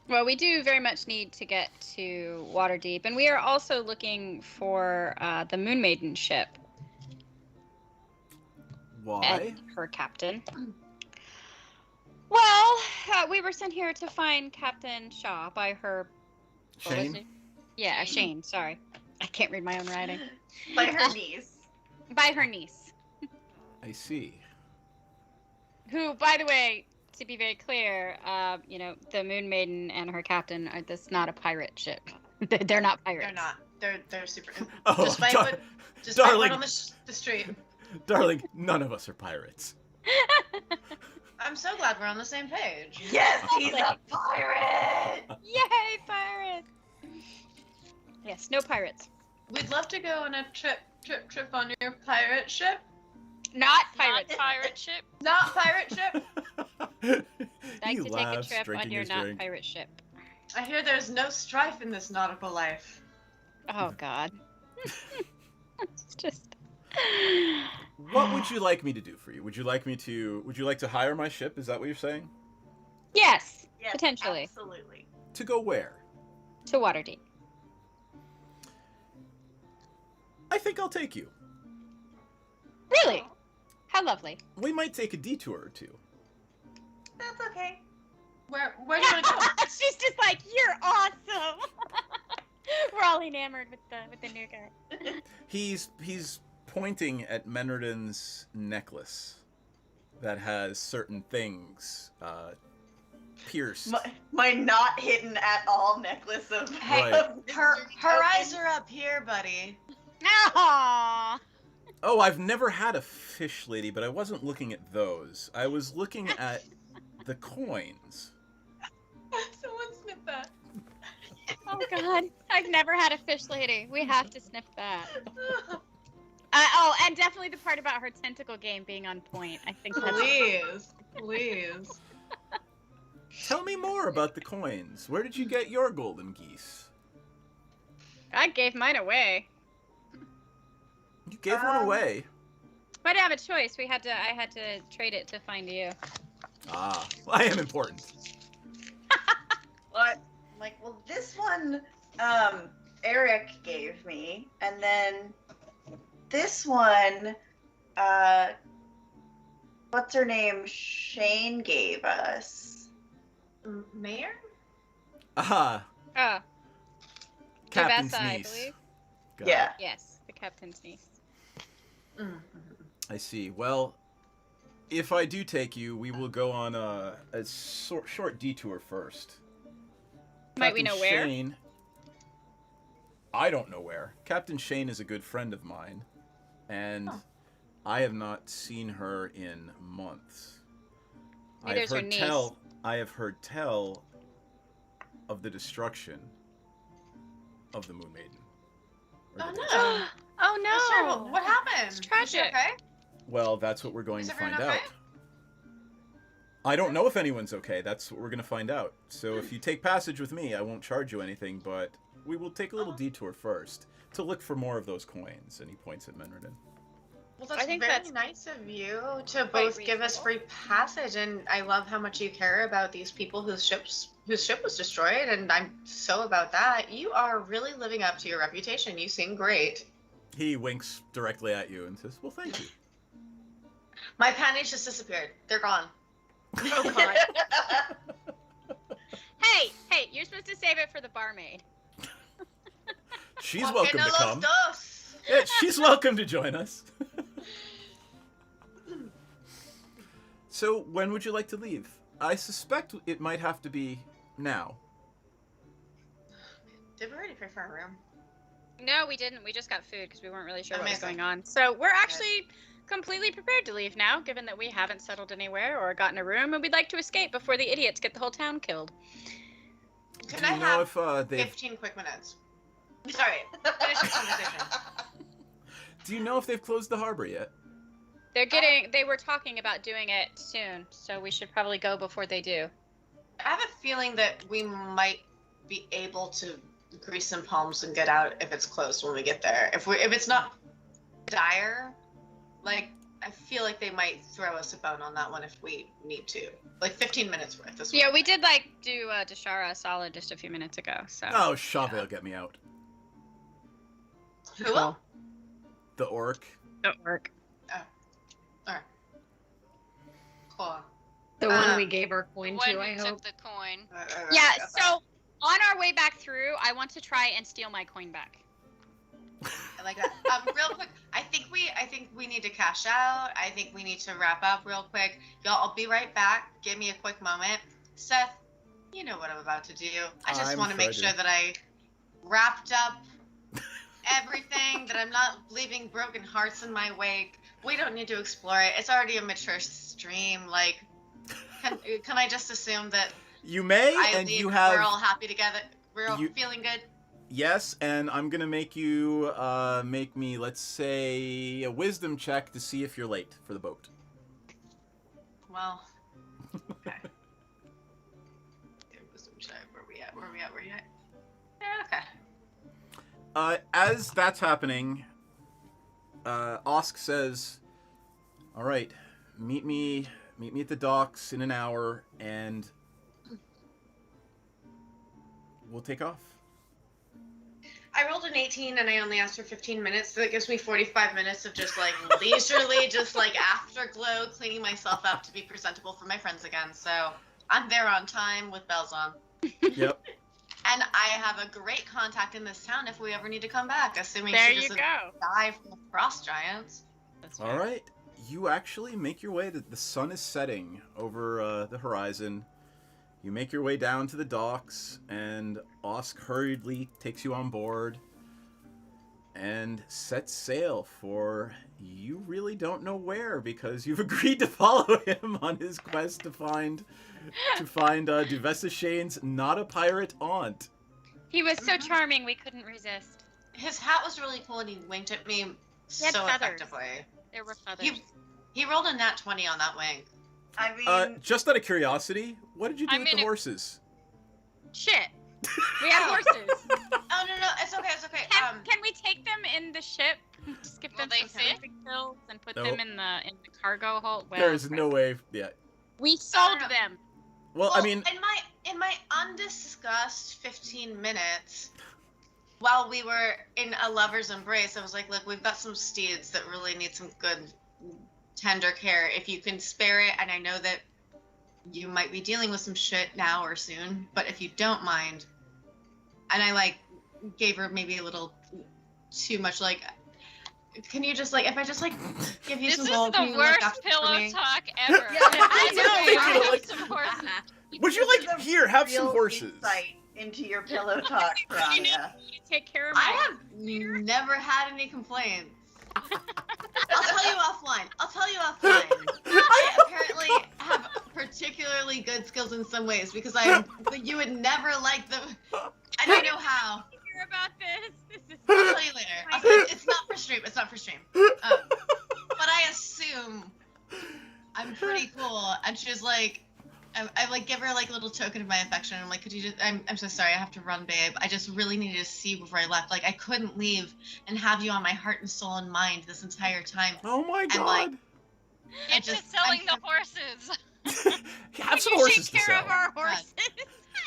Well, we do very much need to get to Waterdeep, and we are also looking for the Moon Maiden ship Why? and her captain. Well, we were sent here to find Captain Shaw by her... what was Shane? it? Yeah, Shane. Sorry. I can't read my own writing. By her niece. By her niece. I see. Who, by the way, to be very clear, the Moon Maiden and her captain that's not a pirate ship. They're not pirates. They're not. They're super. Oh, just fight dar- just darling. fight on the street. Darling, none of us are pirates. I'm so glad we're on the same page. Yes, he's a pirate. Yay, pirates! Yes, no pirates. We'd love to go on a trip on your pirate ship. Not Not pirates. pirate ship. Not pirate ship. I'd like He to laughs, take a trip on drinking your his not drink. pirate ship. I hear there's no strife in this nautical life. Oh God. It's just. What would you like me to do for you? Would you like to hire my ship? Is that what you're saying? Yes, Yes, potentially Absolutely. To go where? to Waterdeep. I think I'll take you. Really? How lovely. We might take a detour or two. That's okay. Where do you want to go? She's just like, you're awesome. We're all enamored with the new guy. He's pointing at Menardin's necklace that has certain things pierced. My not hidden at all necklace of. Hey, Right. her eyes are up here, buddy. Aww. Oh, I've never had a fish lady, but I wasn't looking at those. I was looking at the coins. Someone sniff that. Oh God. I've never had a fish lady. We have to sniff that. And definitely the part about her tentacle game being on point. I think that's Please. Tell me more about the coins. Where did you get your golden geese? I gave mine away. You gave one away. But I didn't have a choice. I had to trade it to find you. Ah, well, I am important. What? Like, well, this one, Eric gave me, and then this one, what's her name? Shane gave us. Mayor? Ah, Oh. captain's Duvessa, I niece. believe. Got Yeah. it. Yes, the captain's niece. Mhm. I see. Well, if I do take you, we will go on a short detour first. Might we know where? Shane, I don't know where. Captain Shane is a good friend of mine, and I have not seen her in months. Maybe there's her niece. I have heard tell of the destruction of the Moon Maiden. Or Oh did no. they- Oh no! That's terrible. What happened? It's Is she tragic. okay? Well, that's what we're going Is to everyone find okay? out. I don't know if anyone's okay. That's what we're going to find out. So if you take passage with me, I won't charge you anything, but we will take a little detour first to look for more of those coins. And he points at Menredin. Well, that's I think very that's nice of you to quite both give us reasonable. free passage, and I love how much you care about these people whose ship was destroyed, and I'm so about that. You are really living up to your reputation. You seem great. He winks directly at you and says, well, thank you. My panties just disappeared. They're gone. Oh god. Hey, you're supposed to save it for the barmaid. She's ¿Por qué welcome no to los come. dos? Yeah, she's welcome to join us. So, when would you like to leave? I suspect it might have to be now. Did we already pay for our room? No, we didn't. We just got food because we weren't really sure what was Amazing. going on. So we're actually completely prepared to leave now, given that we haven't settled anywhere or gotten a room, and we'd like to escape before the idiots get the whole town killed. Can Do I you know have if they've 15 quick minutes? Sorry. Finish this conversation. Do you know if they've closed the harbor yet? They were talking about doing it soon, so we should probably go before they do. I have a feeling that we might be able to grease some palms and get out if it's close when we get there. If it's not dire, like I feel like they might throw us a bone on that one if we need to. Like 15 minutes worth. This Yeah, we did do Deshara a solid just a few minutes ago. So. Oh, Shave will get me out. Who will? The orc. Don't work. Cool. The one we gave our coin One to, I who took hope. the coin. Yeah. So on our way back through, I want to try and steal my coin back. I like that. Real quick, I think we need to cash out. I think we need to wrap up real quick. Y'all, I'll be right back. Give me a quick moment. Seth, you know what I'm about to do. I just I'm want to sure I make do. sure that I wrapped up everything, that I'm not leaving broken hearts in my wake. We don't need to explore it. It's already a mature stream. Like, can I just assume that You may, I and leave, you have... we're all happy together? We're all you- feeling good? Yes, and I'm gonna make you make me, let's say, a wisdom check to see if you're late for the boat. Well, okay. Where we at? Yeah, okay. As that's happening, Osk says, "All right, meet me at the docks in an hour, and we'll take off." I rolled an 18 and I only asked for 15 minutes, so that gives me 45 minutes of just like leisurely, just like afterglow, cleaning myself up to be presentable for my friends again. So I'm there on time with bells on. Yep. And I have a great contact in this town if we ever need to come back, assuming There she you doesn't go. die from the frost giants. That's All right. You actually make your way. The sun is setting over the horizon. You make your way down to the docks, and Osk hurriedly takes you on board and sets sail for you really don't know where, because you've agreed to follow him on his quest to find Duvessa Shane's not a pirate aunt. He was so charming, we couldn't resist. His hat was really cool and he winked at me He had so feathers. effectively. There were feathers. He rolled a nat 20 on that wink. I mean, Just out of curiosity, what did you do I with mean, the it- horses? Shit. We have horses. Oh, no, it's okay. Can we take them in the ship? Just give Will them they some fit? sleeping pills and put Nope. them in the cargo hold. Well, There's no way. Yeah. We sold no. them. Well, I mean, in my undiscussed 15 minutes, while we were in a lover's embrace, I was like, look, we've got some steeds that really need some good, tender care. If you can spare it, and I know that you might be dealing with some shit now or soon, but if you don't mind, and I like gave her maybe a little too much. Like, can you just like, if I just like give you This some is gold, can the you look worst after pillow me? talk ever. Yeah, I know, Have right? some horses. Would you like here? Have some Real horses. Insight into your pillow talk, Rania. Take care of I my. have never had any complaints. I'll tell you offline. I apparently have particularly good skills in some ways because you would never like them. I don't know how. Hear about this? This is. I'll tell you later. It's not for stream. But I assume I'm pretty cool. And she's like, I like give her like a little token of my affection. I'm like, could you just? I'm so sorry. I have to run, babe. I just really needed to see before I left. Like I couldn't leave and have you on my heart and soul and mind this entire time. Oh my And, like, god. Get to selling the horses. Have some You horses to take care sell. of our horses.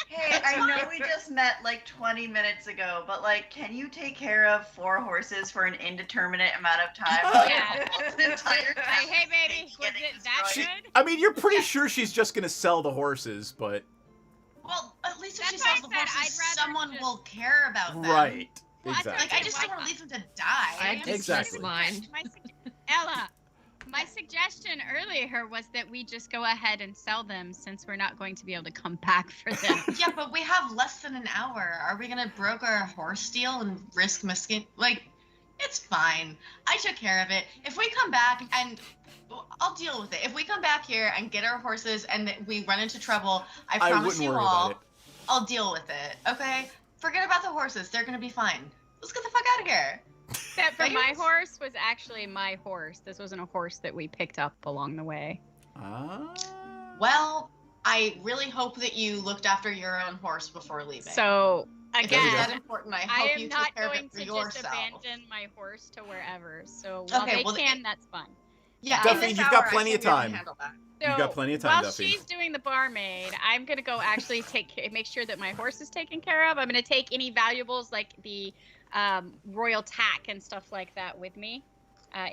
Hey, I know we just met like 20 minutes ago, but like, can you take care of 4 horses for an indeterminate amount of time? Like, Yeah. the entire time Hey, baby, it's was getting it that destroyed. good? I mean, you're pretty sure she's just gonna sell the horses, but Well, at least if That's she why I sells the said horses, I'd rather someone just- will care about them. right. Well, that's Exactly. Like I just don't want to leave them to die. I just Exactly. mine. Ella, my suggestion earlier was that we just go ahead and sell them since we're not going to be able to come back for them. Yeah, but we have less than an hour. Are we gonna broker a horse deal and risk missing? Like, it's fine. I took care of it. If we come back and I'll deal with it. If we come back here and get our horses and we run into trouble, I promise wouldn't you worry all, about it. I'll deal with it. Okay? Forget about the horses. They're gonna be fine. Let's get the fuck out of here. Except for Right? my horse was actually my horse. This wasn't a horse that we picked up along the way. Ah. Well, I really hope that you looked after your own horse before leaving. So if it's There we again, that important, I I hope am you not took care of going it for to yourself. just abandon my horse to wherever. So while Okay, they well, can, that's fine. Yeah, Duffy, in this you've got hour, I plenty should of be able to time. handle that. So You've got plenty of time, while Duffy. she's doing the barmaid, I'm gonna go actually make sure that my horse is taken care of. I'm gonna take any valuables like the royal tack and stuff like that with me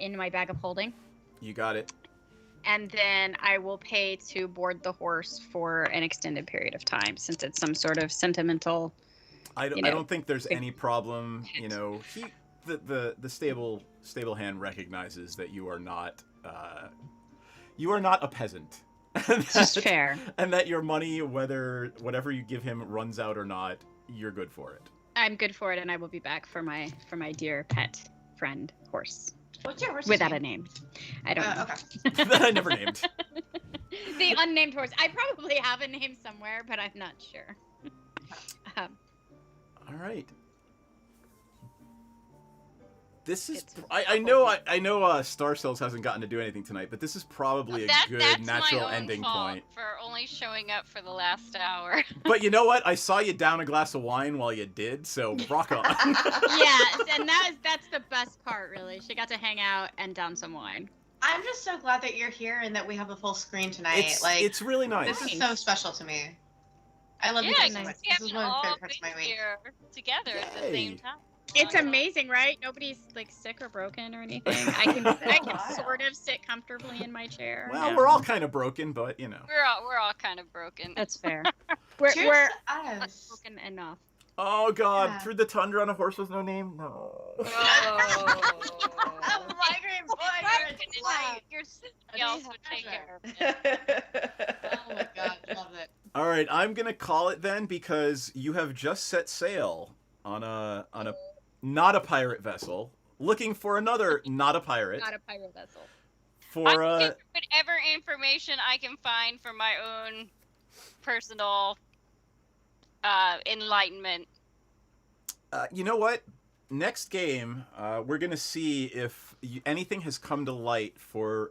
in my bag of holding, You got it. and then I will pay to board the horse for an extended period of time since it's some sort of sentimental. I You know, don't think there's big- any problem. You know, the stable hand recognizes that you are not a peasant. It's just fair. And that your money, whatever you give him runs out or not, you're good for it. I'm good for it, and I will be back for my dear pet friend horse What's your horse's without name? a name. I don't know. Okay. That I never named. The unnamed horse. I probably have a name somewhere, but I'm not sure. All right. This is. It's- I know. Star Cells hasn't gotten to do anything tonight, but this is probably a good That's natural my own ending fault point. for only showing up for the last hour. But you know what? I saw you down a glass of wine while you did, so rock on. Yeah, and that's the best part, really. She got to hang out and down some wine. I'm just so glad that you're here and that we have a full screen tonight. It's really nice. This is so special to me. I love you Yeah, guys so much. we This is haven't one of the all favorite parts of been my week. here together at the Yay. same time. It's amazing, right? Nobody's like sick or broken or anything. I can Wow. sort of sit comfortably in my chair. Well, now. we're all kind of broken, but you know. We're all kind of broken. That's fair. We're Cheers to us. broken enough. Oh God! Yeah. Through the tundra on a horse with no name? No. Oh, migraine boy, you're a delight. Somebody else would take care of it. Oh my god, love it. All right, I'm gonna call it then because you have just set sail on a not a pirate vessel, looking for another not a pirate. Not a pirate vessel. For I'm looking for whatever information I can find for my own personal enlightenment. you know what? Next game, we're gonna see if anything has come to light for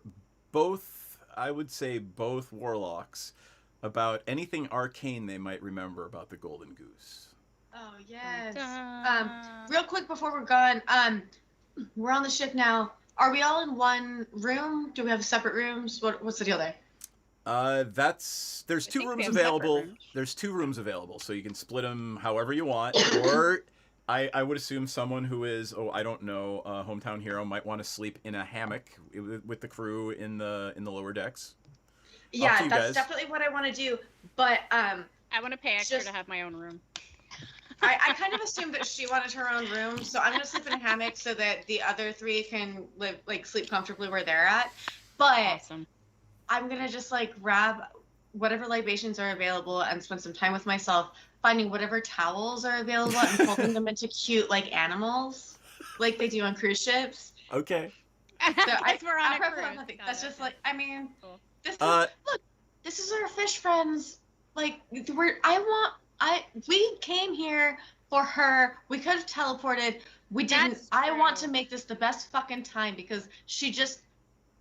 both. I would say both warlocks about anything arcane they might remember about the Golden Goose. Oh yes. Dun. Real quick before we're gone, we're on the ship now. Are we all in one room? Do we have separate rooms? What's the deal there? There's I two think we rooms have separate available. rooms. There's 2 rooms available, so you can split them however you want. Or I would assume someone who is I don't know, a hometown hero might want to sleep in a hammock with the crew in the lower decks. Yeah, you that's guys. definitely what I want to do. But I want to pay extra just- to have my own room. I kind of assumed that she wanted her own room, so I'm gonna sleep in a hammock so that the other three can sleep comfortably where they're at. But Awesome. I'm gonna just grab whatever libations are available and spend some time with myself, finding whatever towels are available and folding them into cute animals, like they do on cruise ships. Okay. So We're on a probably cruise. nothing. Got That's it. just Cool. this is look, this is our fish friends. We came here for her. We could have teleported. We didn't. That's I want true. to make this the best fucking time because she just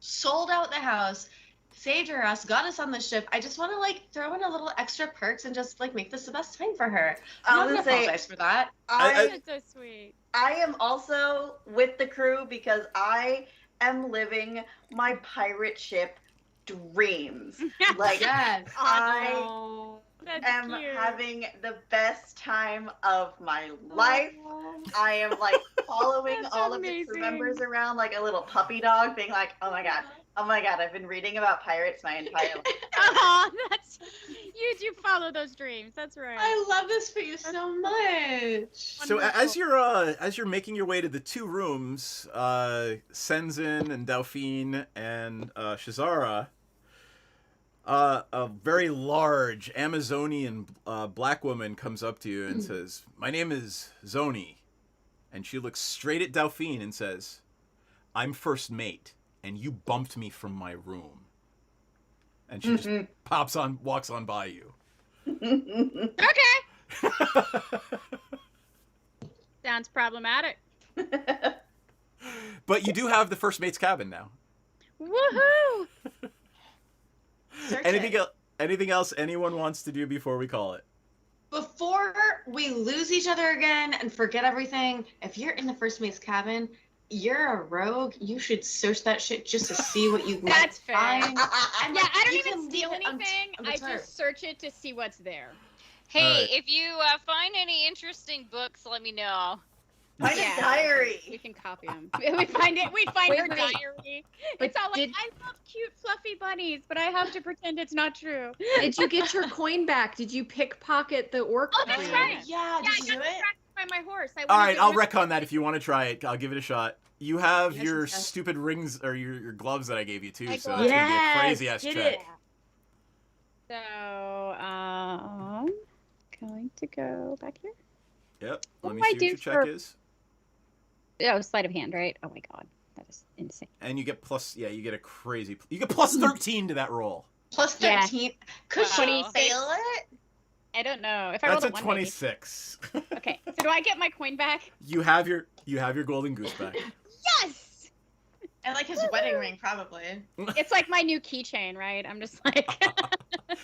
sold out the house, saved us, got us on the ship. I just want to throw in a little extra perks and just make this the best time for her. I'm not gonna apologize for that. That's so sweet. I am also with the crew because I am living my pirate ship dreams. Yes. Oh, that's am cute. having the best time of my life. I am following That's all of the crew amazing. members around like a little puppy dog, being like, oh my god, I've been reading about pirates my entire life. Oh, that's you do follow those dreams. That's right. I love this for you so much. So as you're making your way to the two rooms, Senzin and Dauphine and Shazara, a very large Amazonian black woman comes up to you and says, "My name is Zoni," and she looks straight at Dauphine and says, "I'm first mate, and you bumped me from my room." And she just walks on by you. Okay. Sounds problematic. But you do have the first mate's cabin now. Woohoo! Anything else anyone wants to do before we call it? Before we lose each other again and forget everything, if you're in the first mate's cabin, you're a rogue. You should search that shit just to see what you might That's fair. find. Yeah, I don't You even can steal leave it anything. I unobserved. just search it to see what's there. Hey, Alright. if you find any interesting books, let me know. Find Yeah. a diary. We can copy them. We find her Wait. diary. But It's all like, did- I love cute fluffy bunnies, but I have to pretend it's not true. Did you get your coin back? Did you pickpocket the orc? Oh, that's queen? right. Yeah, Yeah, did I you got do it? distracted by my horse. All right, I'll retcon that if you want to try it. I'll give it a shot. You have Yes, your yes. stupid rings or your gloves that I gave you too, My so gloves. that's gonna be a Yes, crazy ass get check. it. So, going to go back here. Yep. What Let do me I see what do your check for- is. Oh, sleight of hand, right? Oh my god, that is insane. And you get you get a crazy. You get plus 13 to that roll. Plus Yeah. 13. Could she Wow. fail it? I don't know if I That's rolled a a 1. maybe. 26. Okay, so do I get my coin back? You have your golden goose back. Yes. And his wedding ring, probably. It's like my new keychain, right? I'm just like,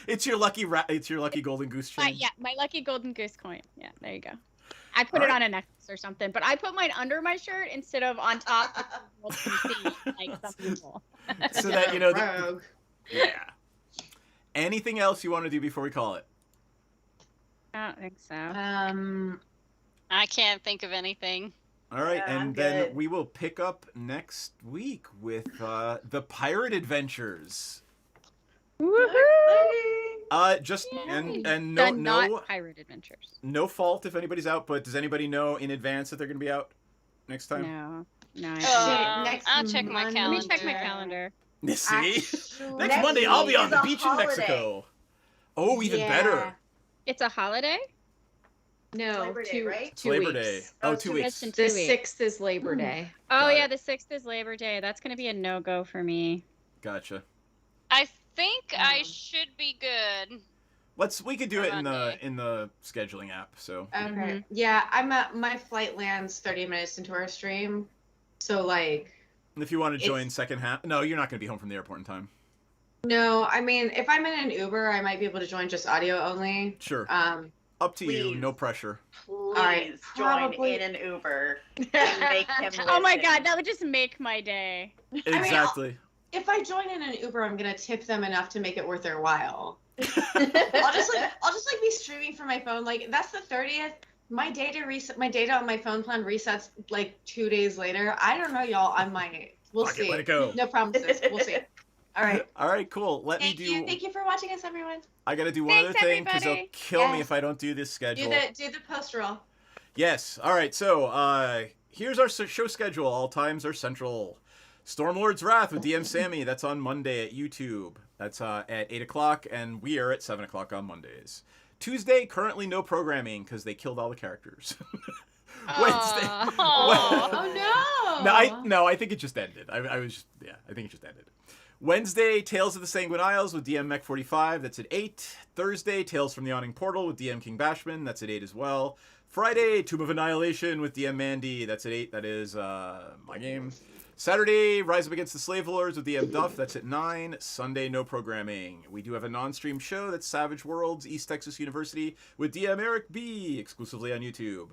It's your lucky golden goose chain. my lucky golden goose coin. Yeah, there you go. I put it on a necklace or something, but I put mine under my shirt instead of on top. So people can see, like some people. So that you know. Rogue. Yeah. Anything else you want to do before we call it? I don't think so. I can't think of anything. All right, Yeah, I'm and then good. we will pick up next week with the pirate adventures. Woohoo! And The no not pirate adventures. no fault if anybody's out, but does anybody know in advance that they're going to be out next time? No. next I'll check my Monday. Let me check my calendar. calendar. See, Actually, next next Monday I'll be week on is the a beach in holiday. Mexico. Oh, even Yeah. better. It's a holiday. No, Labor Day, two, right? two Labor weeks. Day. Oh, Oh, 2 2 weeks. weeks. The The 6th. 6th is Labor Day. Oh Got yeah, it. the 6th is Labor Day. That's gonna be a no-go for me. Gotcha. I think I should be good. We could do it in Monday. the scheduling app. So Okay. Mhm. Yeah, my flight lands 30 minutes into our stream. So if you want to It's- join second half, no, you're not going to be home from the airport in time. no, I mean if I'm in an Uber, I might be able to join just audio only. Sure. Um Up to you. Please. No pressure. Please right, join probably- in an Uber and make him listen. Oh my god, that would just make my day. Exactly. if I join in an Uber, I'm gonna tip them enough to make it worth their while. I'll just be streaming from my phone. That's the 30th. My data on my phone plan resets 2 days later. I don't know, y'all. I might. We'll Fuck it, see. let it go. No promises. We'll see. All right. All right, cool. Let me Thank do. you. Thank you for watching us, everyone. I gotta do one Thanks, other thing because they'll everybody. kill me Yes. if I don't do this schedule. Do the post roll. Yes. All right. So here's our show schedule. All times are central. Stormlord's Wrath with DM Sammy. That's on Monday at YouTube. That's at 8 o'clock, and we are at 7 o'clock on Mondays. Tuesday, currently no programming because they killed all the characters. Wednesday. Oh no. No, I think it just ended. I think it just ended. Wednesday, Tales of the Sanguine Isles with DM Mech 45. That's at 8. Thursday, Tales from the Awning Portal with DM King Bashman. That's at 8 as well. Friday, Tomb of Annihilation with DM Mandy. That's at 8. That is my game. Saturday, Rise Up Against the Slave Lords with DM Duff. That's at 9. Sunday, no programming. We do have a non-stream show. That's Savage Worlds, East Texas University with DM Eric B. exclusively on YouTube.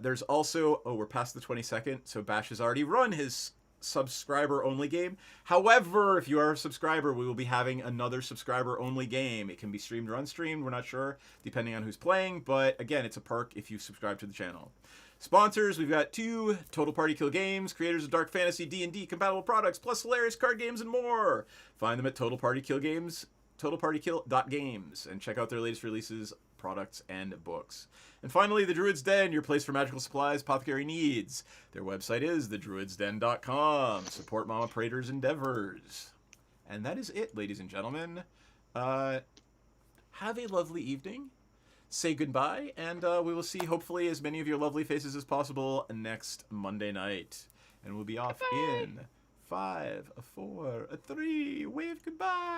There's also, we're past the 22nd, so Bash has already run his subscriber-only game. However, if you are a subscriber, we will be having another subscriber-only game. It can be streamed or unstreamed, we're not sure, depending on who's playing, but again, it's a perk if you subscribe to the channel. Sponsors, we've got 2 Total Party Kill games, creators of Dark Fantasy D&D compatible products, plus hilarious card games and more. Find them at Total Party Kill Games, totalpartykill.games, and check out their latest releases, products, and books. And finally, The Druid's Den, your place for magical supplies, apothecary needs. Their website is thedruidsden.com. Support Mama Prater's endeavors. And that is it, ladies and gentlemen. Have a lovely evening. Say goodbye, and we will see, hopefully, as many of your lovely faces as possible next Monday night. And we'll be off in 5, 4, 3. Wave goodbye.